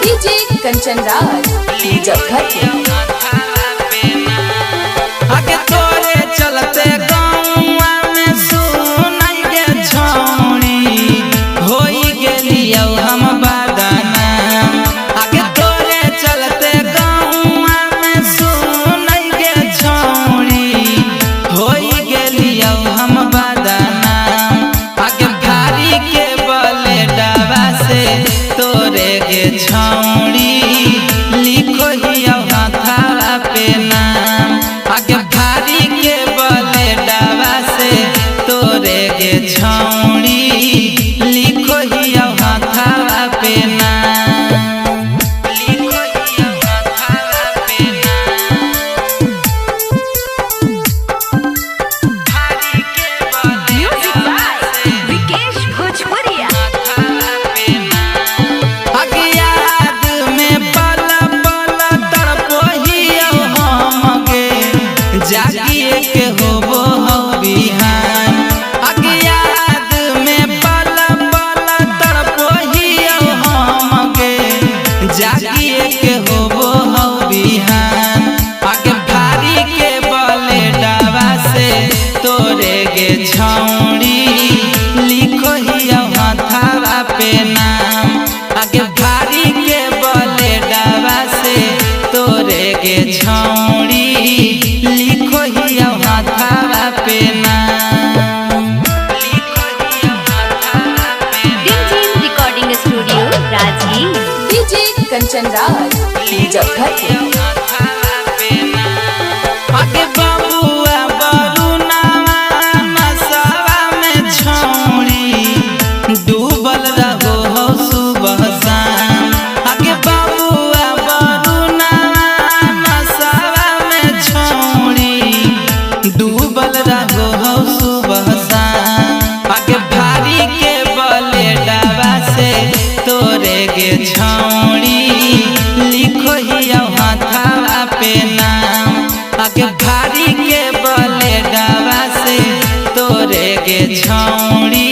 DJ Kanchan Raj Muzaffarpur. आगे तोरे चलते गाँव में सुनाई गे छौड़ी होई गेलियो हम बादाना। आगे तोरे चलते गाँव में सुनाई गे छौड़ी होई गेलियो हम बादाना। आगे भारी के बले डाबा से तोरे गे छौड़ी लिखो हिया हाथा पे नाम। आगे भारी के बले डाबा से तोरे गे छौड़ी लिखो हिया हाथा पे नाम। लिखो हिया हाथा पे नाम। भारी के बले डाबा से विकेश भोजपुरिया। जागिए के होबो हो बिहान। आगे याद में पल पल तड़पोहियो हमके जागिए के होबो हो बिहान। आगे भारी के बले डाबा से तोरे गे छौड़ी लिखो हिया हाथा पे नाम। आगे भारी के बले डाबा से तोरे गे छौड़ी लिखो हिया हाथा पे नाम। Digital recording studio Rajgir. DJ Kanchan Raj Muzaffarpur. आगे बबुआ बरुनावा नशवा में छौड़ी डूबल रहो हो सुबह शाम। आगे बबुआ बरुनावा नशवा में छौड़ी डूबल रहो हो सुबह शाम। आगे भारी के बले डाबा से तोरे गे छौड़ी लिखो हिया हाथा पे नाम। आगे भारी के बले डाबा से तोरे गे छौड़ी